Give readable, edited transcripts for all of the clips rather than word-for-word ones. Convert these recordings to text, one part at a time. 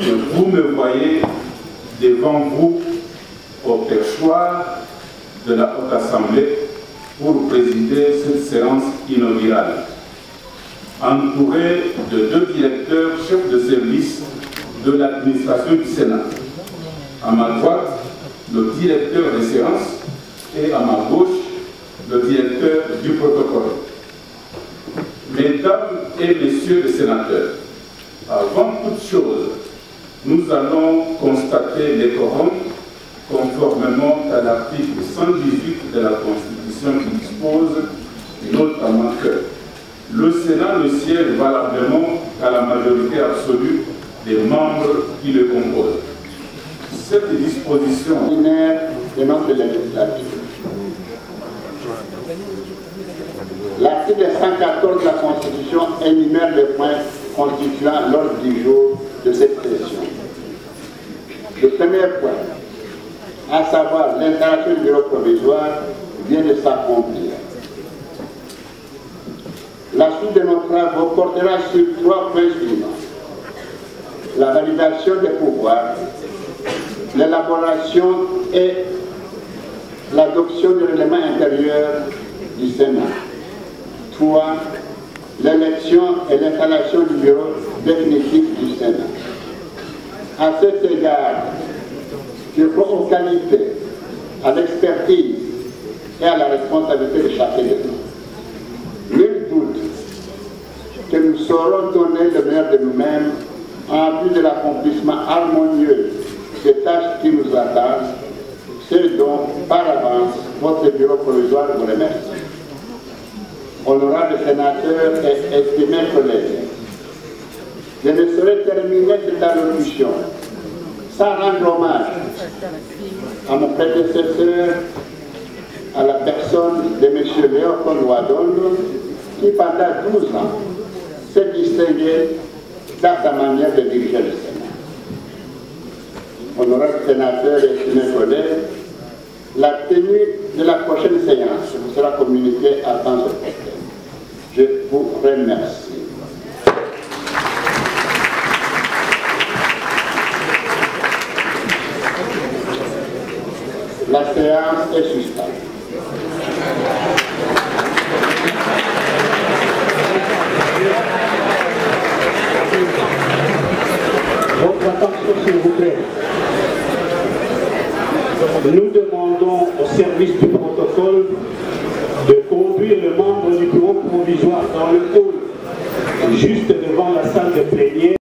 vous me voyez devant vous au perchoir de la Haute Assemblée pour présider cette séance inaugurale, entouré de 2 directeurs chefs de service de l'administration du Sénat. À ma droite, le directeur des séances et à ma gauche, le directeur du protocole. Mesdames et messieurs les sénateurs, avant toute chose, nous allons constater les quorums conformément à l'article 118 de la Constitution qui dispose notamment que le Sénat ne siège valablement qu'à la majorité absolue des membres qui le composent. Cette disposition ordinaire de notre législature. L'article 114 de la Constitution énumère les points constituant l'ordre du jour de cette session. Le premier point, à savoir l'installation du bureau provisoire, vient de s'accomplir. La suite de nos travaux portera sur 3 points suivants. La validation des pouvoirs, l'élaboration et l'adoption de l'élément intérieur du Sénat. 3. L'élection et l'installation du bureau définitif du Sénat. À cet égard, je crois aux qualités, à l'expertise et à la responsabilité de chacun de nous. Nul doute que nous saurons donner le meilleur de nous-mêmes en vue de l'accomplissement harmonieux des tâches qui nous attendent, ce dont, par avance, votre bureau provisoire vous remercie. Honorables sénateurs et estimés collègues, je ne saurais terminer cette allocution sans rendre hommage à mon prédécesseur, à la personne de M. Léopold Ouadongo, qui pendant 12 ans s'est distingué dans sa manière de diriger le Sénat. Honorables sénateurs et estimés collègues, la tenue de la prochaine séance vous sera communiquée à temps opportun. Je vous remercie. La séance est suspendue. Votre attention, s'il vous plaît. Nous demandons au service du protocole de conduire le membre du bureau provisoire dans le hall, juste devant la salle de plénière.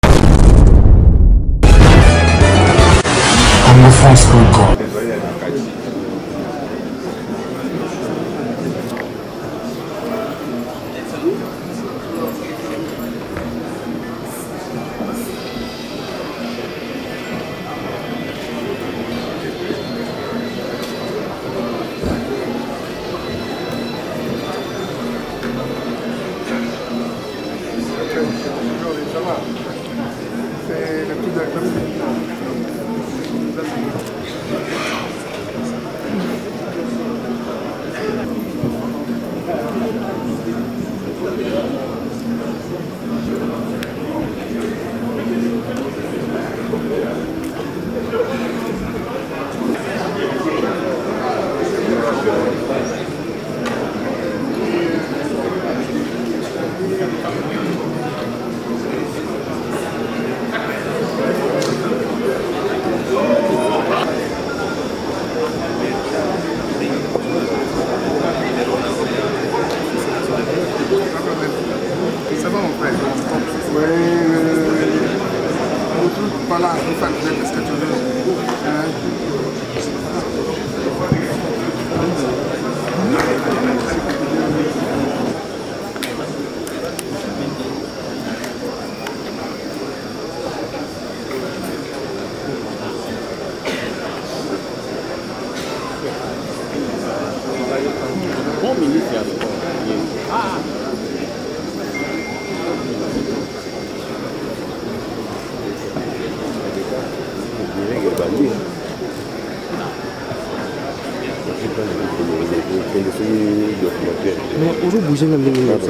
Mais aujourd'hui, bouger même les minutes.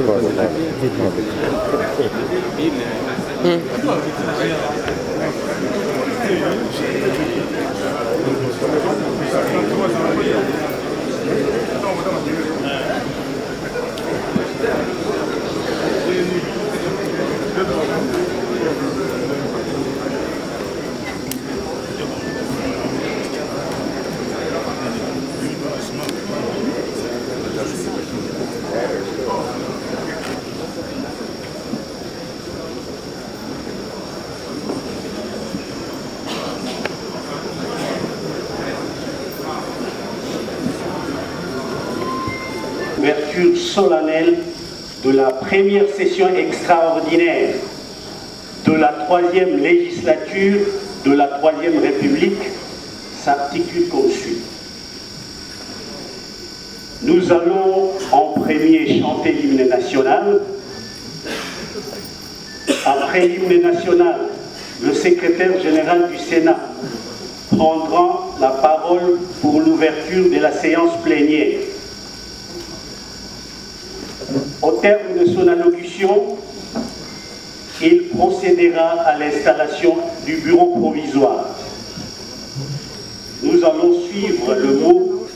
solennel de la première session extraordinaire de la 3e législature de la 3e République s'articule comme suit. Nous allons en premier chanter l'hymne national. Après l'hymne national, le secrétaire général du Sénat prendra la parole pour l'ouverture de la séance plénière. Au terme de son allocution, il procédera à l'installation du bureau provisoire. Nous allons suivre le mot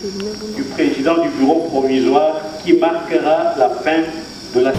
du président du bureau provisoire qui marquera la fin de la...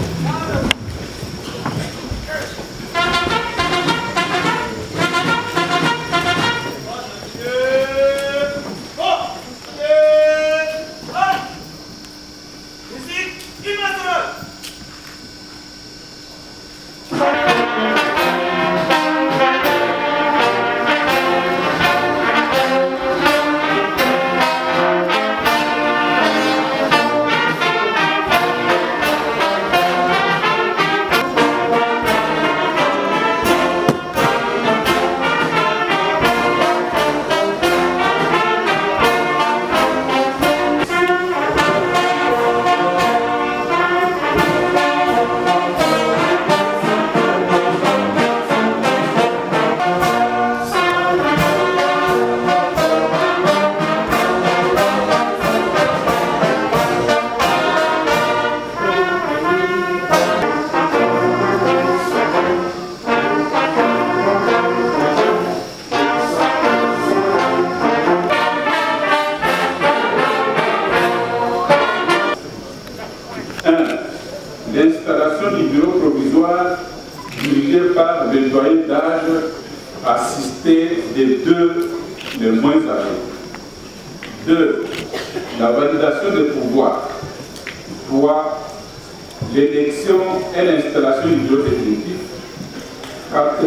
L'installation du bureau provisoire dirigé par le doyen d'âge assisté des deux les moins âgés. 2. La validation des pouvoirs. 3. L'élection et l'installation du bureau définitif. 4.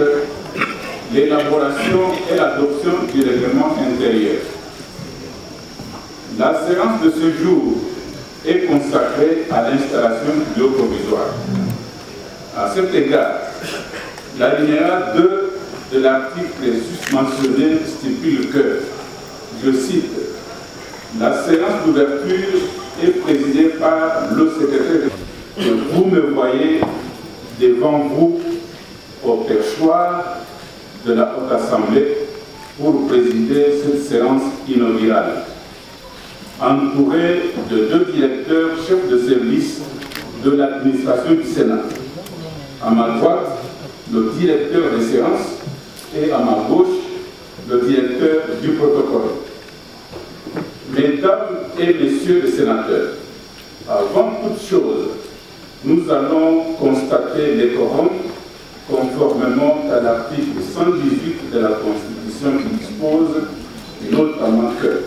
L'élaboration et l'adoption du règlement intérieur. La séance de ce jour est consacrée à l'installation du bureau provisoire. À cet égard, l'alinéa 2 de l'article susmentionné stipule que, je cite, la séance d'ouverture est présidée par le secrétaire que vous me voyez devant vous au perchoir de la Haute Assemblée pour présider cette séance inaugurale, entouré de 2 directeurs chefs de service de l'administration du Sénat. À ma droite, le directeur des séances et à ma gauche, le directeur du protocole. Mesdames et messieurs les sénateurs, avant toute chose, nous allons constater les quorums conformément à l'article 118 de la Constitution qui dispose notamment que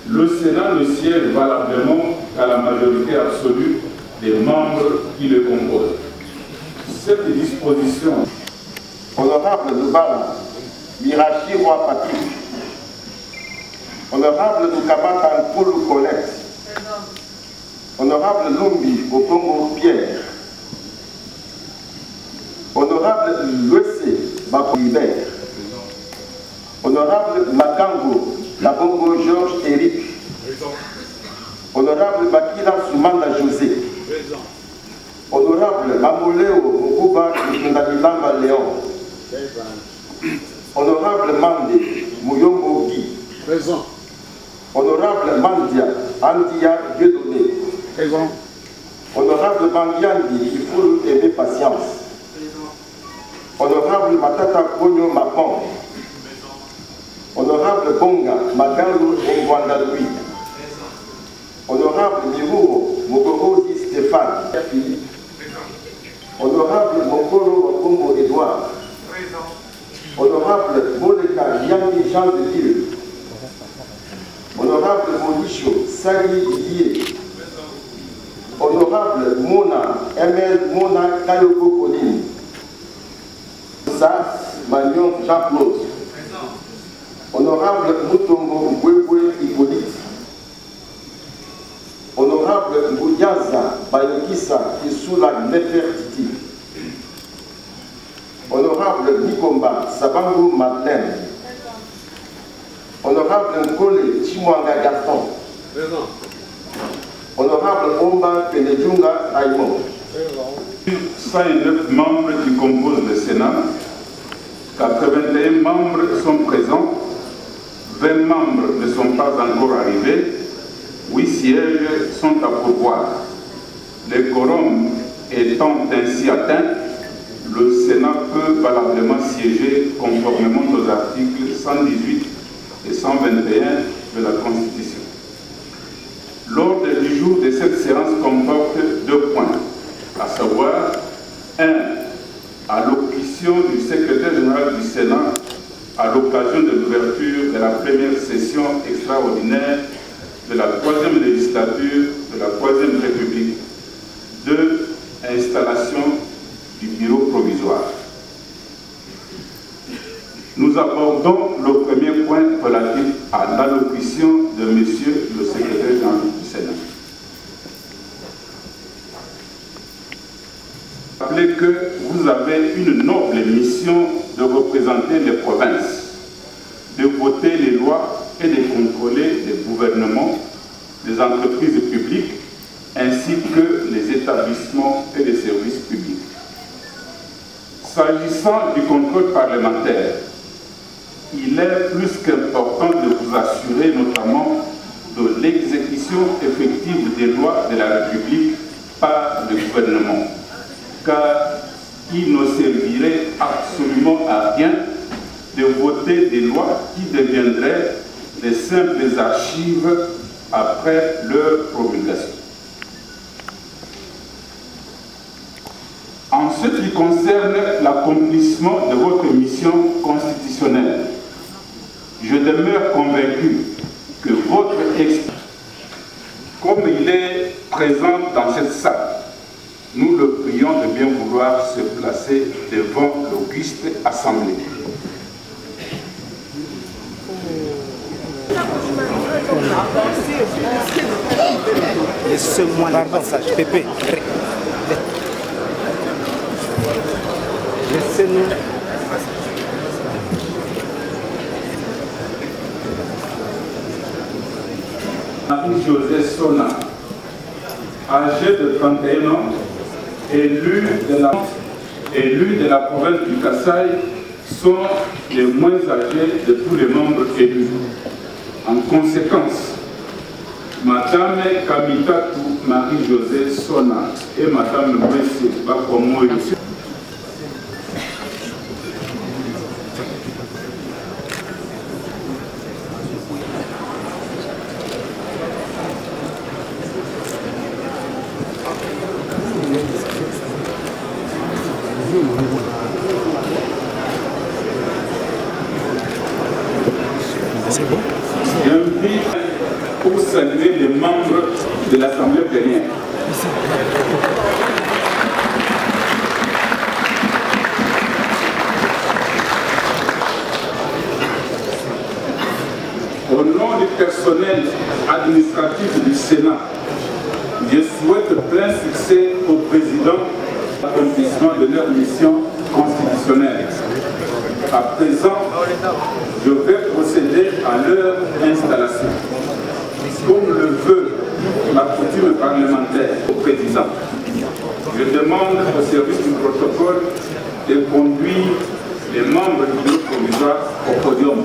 le Sénat ne siège valablement qu'à la majorité absolue des membres qui le composent. Cette disposition... Honorable Lubala, Mirachi Roi Patrick, Honorable Lukabata Nkoulou Colette, Honorable Lumbi Okongo Pierre, Honorable Luesse Bako Hubert, Honorable Makango Labongo Georges Éric, Honorable Bakila Soumanda José, Honorable Mamoleo Mokuba Ndamilamba Léon, Honorable Mande Mouyombo Guy, présent. Honorable Mandia Andia Dieudonné, présent. Honorable Bangiandi Ifoulou Aimé Patience, présent. Honorable Matata Konyo Mapon, Honorable Bonga Magalou Ngwanda Louis, Honorable Mirouro Mogorosi Stéphane, Honorable Mokoro Wakombo Edouard, Honorable Moleka Yami Jean de Ville, Honorable Monicho Sali Yé, Honorable Mona Emel Mona Kayoko Colline, Sas Magnon Jean-Claude, Honorable Moutombo Mbwebwe Hippolyte, Honorable Honorable Ngouyaza Bayokisa Kisula Nefertiti. Honorable Nikomba Sabangu Madeleine. Honorable Nkole Chimwanga Gaston. Honorable Omba Penedjunga Raymond. 109 membres qui composent le Sénat, 81 membres sont présents, 20 membres ne sont pas encore arrivés, 8 sièges sont à pourvoir. Le quorum étant ainsi atteint, le Sénat peut valablement siéger conformément aux articles 118 et 121 de la Constitution. L'ordre du jour de cette séance comporte 2 points, à savoir 1. Allocution du secrétaire général du Sénat à l'occasion de l'ouverture de la première session extraordinaire de la 3e législature de la 3e République. 2. Installation du bureau provisoire. Nous abordons le premier point relatif à l'allocution de Monsieur le secrétaire général du Sénat. Rappelez que vous avez une noble mission de représenter les provinces, de voter les lois et de contrôler les gouvernements, les entreprises publiques, ainsi que les établissements et les services publics. S'agissant du contrôle parlementaire, il est plus qu'important de vous assurer notamment de l'exécution effective des lois de la République par le gouvernement, car il ne servirait absolument à rien de voter des lois qui deviendraient de simples archives après leur promulgation. En ce qui concerne l'accomplissement de votre mission constitutionnelle, je demeure convaincu que votre expérience, comme il est présent dans cette salle, nous le prions de bien vouloir se placer devant l'auguste assemblée. Laissez-moi le passage, Pépé. Laissez-nous. Marie-Josée Sona, âgée de 31 ans, élue de la province du Kasaï, sont les moins âgés de tous les membres élus. En conséquence, Madame Kamitatou Marie-Josée Sona et Madame Mwesi Bakomoy pour saluer les membres de l'Assemblée plénière. Au nom du personnel administratif du Sénat, je souhaite plein succès au président à l'accomplissement de leur mission constitutionnelle. À présent, je vais procéder à leur installation. Comme le veut la coutume parlementaire au président, je demande au service du protocole de conduire les membres du bureau provisoire au podium.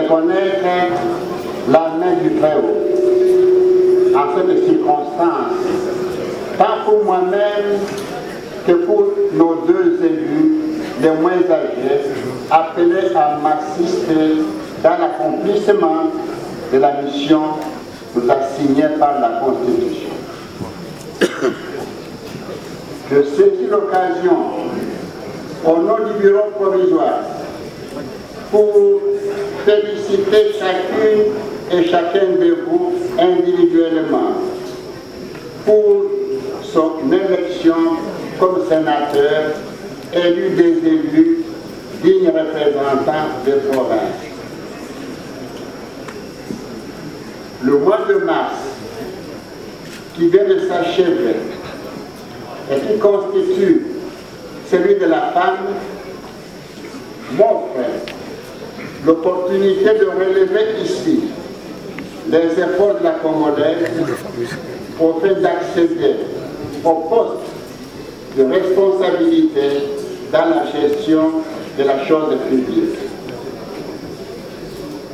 reconnaître la main du Très-Haut en cette circonstance, tant pour moi-même que pour nos deux élus, les moins âgés, appelés à m'assister dans l'accomplissement de la mission nous assignée par la Constitution. Je saisis l'occasion, au nom du bureau provisoire, pour féliciter chacune et chacun de vous individuellement pour son élection comme sénateur, élu des élus, dignes représentants des provinces. Le mois de mars, qui vient de s'achever et qui constitue celui de la femme, m'offre l'opportunité de relever ici les efforts de la Congolaise au fait d'accéder au poste de responsabilité dans la gestion de la chose publique.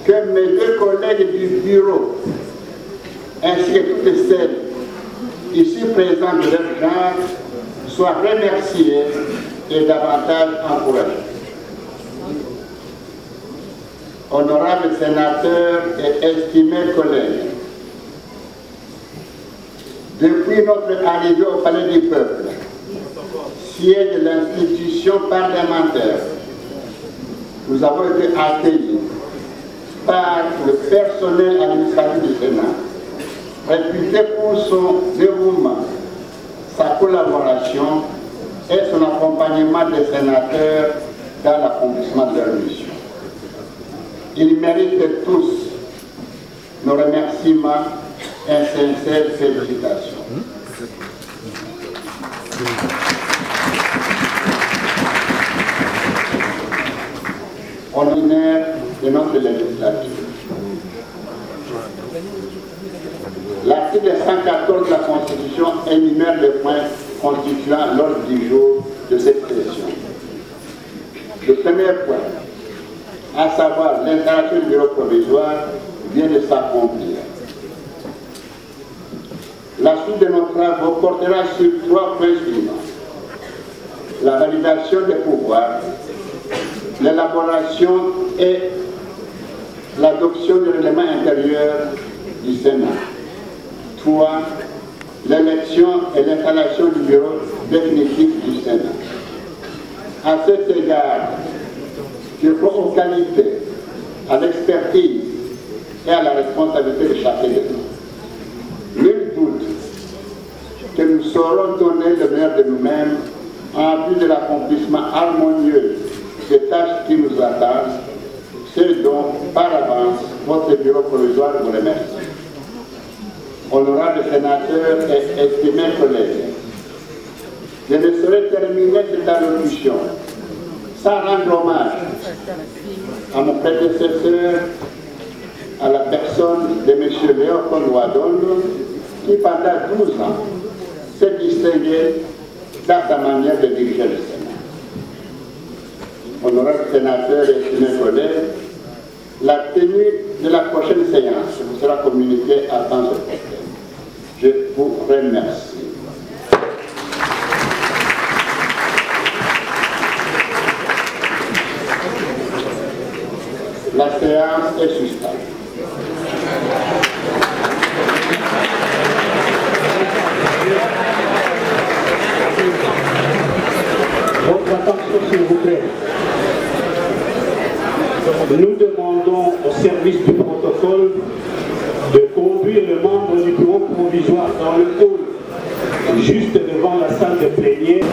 Que mes deux collègues du bureau, ainsi que toutes celles ici présentes de leur genre, soient remerciées et davantage encouragées. Honorables sénateurs et estimés collègues, depuis notre arrivée au Palais du Peuple, siège de l'institution parlementaire, nous avons été accueillis par le personnel administratif du Sénat, réputé pour son dévouement, sa collaboration et son accompagnement des sénateurs dans l'accomplissement de leur mission. Ils méritent tous nos remerciements et sincères félicitations. Ordinaire de notre législature. L'article 114 de la Constitution énumère les points constituant l'ordre du jour de cette session. Le premier point, à savoir l'installation du bureau provisoire, vient de s'accomplir. La suite de nos travaux portera sur trois points suivants. La validation des pouvoirs, l'élaboration et l'adoption de l'élément intérieur du Sénat. 3. L'élection et l'installation du bureau définitif du Sénat. À cet égard, je crois aux qualités, à l'expertise et à la responsabilité de chacun de nous. Nul doute que nous saurons donner le meilleur de nous-mêmes en vue de l'accomplissement harmonieux des tâches qui nous attendent, ce dont, par avance, votre bureau provisoire vous remercie. Honorables sénateurs et estimés collègues, je ne saurais terminer cette allocution sans rendre hommage à mon prédécesseur, à la personne de M. Léopold Ouadongo, qui pendant 12 ans s'est distingué dans sa manière de diriger le Sénat. Honorables sénateurs et estimés collègues, la tenue de la prochaine séance vous sera communiquée à temps opportun. Je vous remercie. La séance est suspendue. Votre attention, s'il vous plaît. Nous demandons au service du protocole de conduire le membre du bureau provisoire dans le hall, juste devant la salle de plénière.